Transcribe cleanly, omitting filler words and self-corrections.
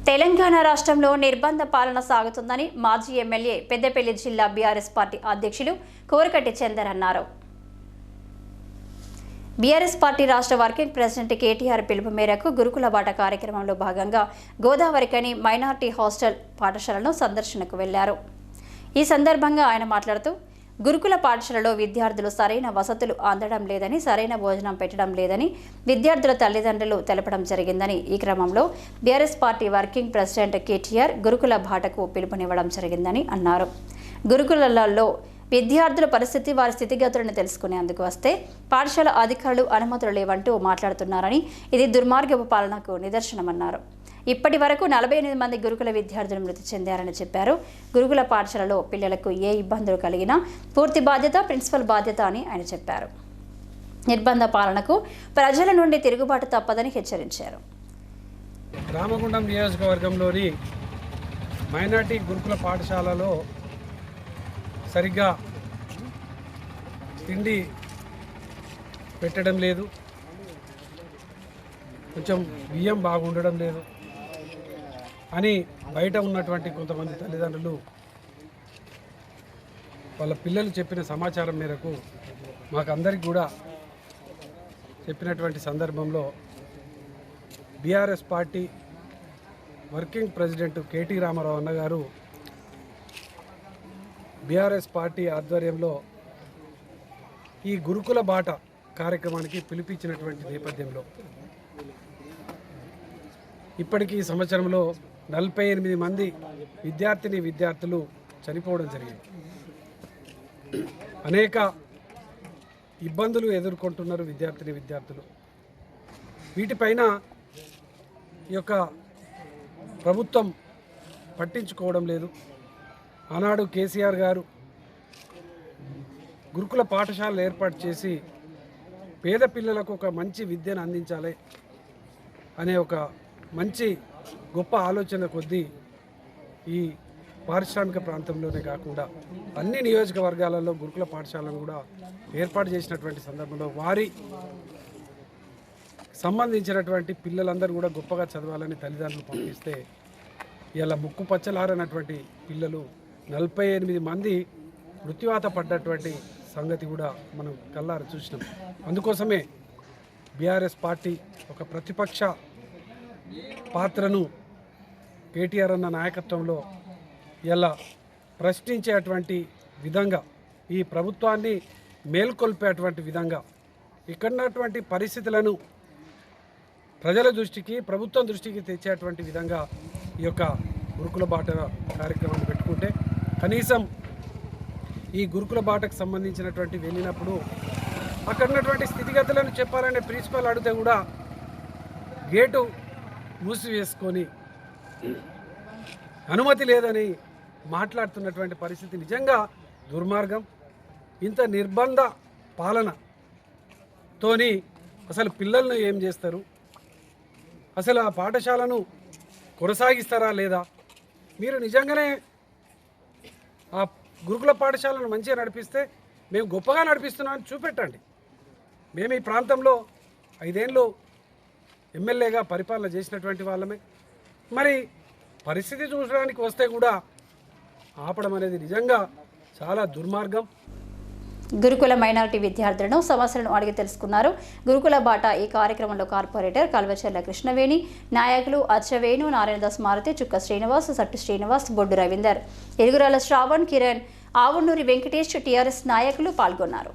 తెలంగాణ రాష్ట్రంలో నిర్బంధ పాలన సాగుతుందని మాజీ ఎమ్మెల్యే పెద్దపల్లి జిల్లా బీఆర్ఎస్ పార్టీ అధ్యక్షులు కోరకటి చందర్ అన్నారు. బీఆర్ఎస్ పార్టీ రాష్ట్ర వర్కింగ్ ప్రెసిడెంట్ కేటీఆర్ పిలుపు మేరకు గురుకుల బాట కార్యక్రమంలో భాగంగా గోదావరికని మైనార్టీ హాస్టల్ పాఠశాలను సందర్శనకు వెళ్లారు. ఈ సందర్భంగా ఆయన మాట్లాడుతూ గురుకుల పాఠశాలలో విద్యార్థులు సరైన వసతులు అందడం లేదని, సరైన భోజనం పెట్టడం లేదని విద్యార్థుల తల్లిదండ్రులు తెలపడం జరిగిందని, ఈ క్రమంలో BRS party working president KTR గురుకుల బాటకు పిలుపునివ్వడం జరిగిందని అన్నారు. గురుకులాల్లో విద్యార్థుల పరిస్థితి, వారి స్థితిగతులను తెలుసుకునేందుకు వస్తే పాఠశాల అధికారులు అనుమతులు లేవంటూ మాట్లాడుతున్నారని, ఇది దుర్మార్గపు పాలనకు నిదర్శనమన్నారు. ఇప్పటి వరకు 48 మంది గురుకుల విద్యార్థులు మృతి చెందారని చెప్పారు. గురుకుల పాఠశాలలో పిల్లలకు ఏ ఇబ్బందులు కలిగినా పూర్తి బాధ్యత ప్రిన్సిపల్ బాధ్యత అని ఆయన చెప్పారు. నిర్బంధ పాలనకు ప్రజల నుండి తిరుగుబాటు తప్పదని హెచ్చరించారు. రామగుండం నియోజకవర్గంలోని మైనార్టీ గురుకుల పాఠశాలలో సరిగ్గా తిండి పెట్టడం లేదు, కొంచెం బియ్యం బాగుండడం లేదు అని బయట ఉన్నటువంటి కొంతమంది తల్లిదండ్రులు వాళ్ళ పిల్లలు చెప్పిన సమాచారం మేరకు మాకు అందరికి కూడా చెప్పినటువంటి సందర్భంలో BRS party working president KT Rama Rao అన్నగారు బీఆర్ఎస్ పార్టీ ఆధ్వర్యంలో ఈ గురుకుల బాట కార్యక్రమానికి పిలిపించినటువంటి నేపథ్యంలో ఇప్పటికీ ఈ సంవత్సరంలో 48 మంది విద్యార్థులు చనిపోవడం జరిగింది. అనేక ఇబ్బందులు ఎదుర్కొంటున్నారు విద్యార్థులు. వీటిపైన ఈ యొక్క ప్రభుత్వం పట్టించుకోవడం లేదు. ఆనాడు కేసీఆర్ గారు గురుకుల పాఠశాలలు ఏర్పాటు చేసి పేద పిల్లలకు ఒక మంచి విద్యను అందించాలి అనే ఒక మంచి గొప్ప ఆలోచన కొద్దీ ఈ పారిశ్రామిక ప్రాంతంలోనే కాకుండా అన్ని నియోజకవర్గాలలో గురుకుల పాఠశాలను కూడా ఏర్పాటు చేసినటువంటి సందర్భంలో వారి సంబంధించినటువంటి పిల్లలందరూ కూడా గొప్పగా చదవాలని తల్లిదండ్రులు పంపిస్తే ఇలా ముక్కు పచ్చలారనటువంటి పిల్లలు 48 మంది మృత్యువాత పడ్డటువంటి సంగతి కూడా మనం కళ్ళారా చూసినాం. అందుకోసమే బీఆర్ఎస్ పార్టీ ఒక ప్రతిపక్ష పాత్రను కేటీఆర్ అన్న నాయకత్వంలో ఇలా ప్రశ్నించేటువంటి విధంగా, ఈ ప్రభుత్వాన్ని మేల్కొల్పేటువంటి విధంగా, ఇక్కడున్నటువంటి పరిస్థితులను ప్రజల దృష్టికి, ప్రభుత్వం దృష్టికి తెచ్చేటువంటి విధంగా ఈ యొక్క గురుకుల బాట కార్యక్రమాన్ని పెట్టుకుంటే కనీసం ఈ గురుకుల బాటకు సంబంధించినటువంటి వెళ్ళినప్పుడు అక్కడ ఉన్నటువంటి స్థితిగతులను చెప్పాలనే ప్రిన్సిపల్ అడిగితే కూడా గేటు మూసివేసుకొని అనుమతి లేదని మాట్లాడుతున్నటువంటి పరిస్థితి నిజంగా దుర్మార్గం. ఇంత నిర్బంధ పాలనతోని అసలు పిల్లలను ఏం చేస్తారు, అసలు ఆ పాఠశాలను కొనసాగిస్తారా లేదా? మీరు నిజంగానే ఆ గురుకుల పాఠశాలను మంచిగా నడిపిస్తే మేము గొప్పగా నడిపిస్తున్నామని చూపెట్టండి. మేము ఈ ప్రాంతంలో 5 ఏళ్ళు ఎమ్మెల్యేగా పరిపాలన చేసినటువంటి వాళ్ళమే. మరి పరిస్థితి చూసడానికి వస్తే కూడా ఆపడం అనేది నిజంగా చాలా దుర్మార్గం. గురుకుల మైనారిటీ విద్యార్థులను సమస్యలను అడిగి తెలుసుకున్నారు. గురుకుల బాట ఈ కార్యక్రమంలో కార్పొరేటర్ కల్వచెర్ల కృష్ణవేణి, నాయకులు అచ్చవేణు, నారాయణదాస్ మారుతి, చుక్క శ్రీనివాస్, సట్టు శ్రీనివాస్, బొడ్డు రవీందర్, ఎలుగురాల శ్రావణ్, కిరణ్, ఆవునూరి వెంకటేష్, టీఆర్ఎస్ నాయకులు పాల్గొన్నారు.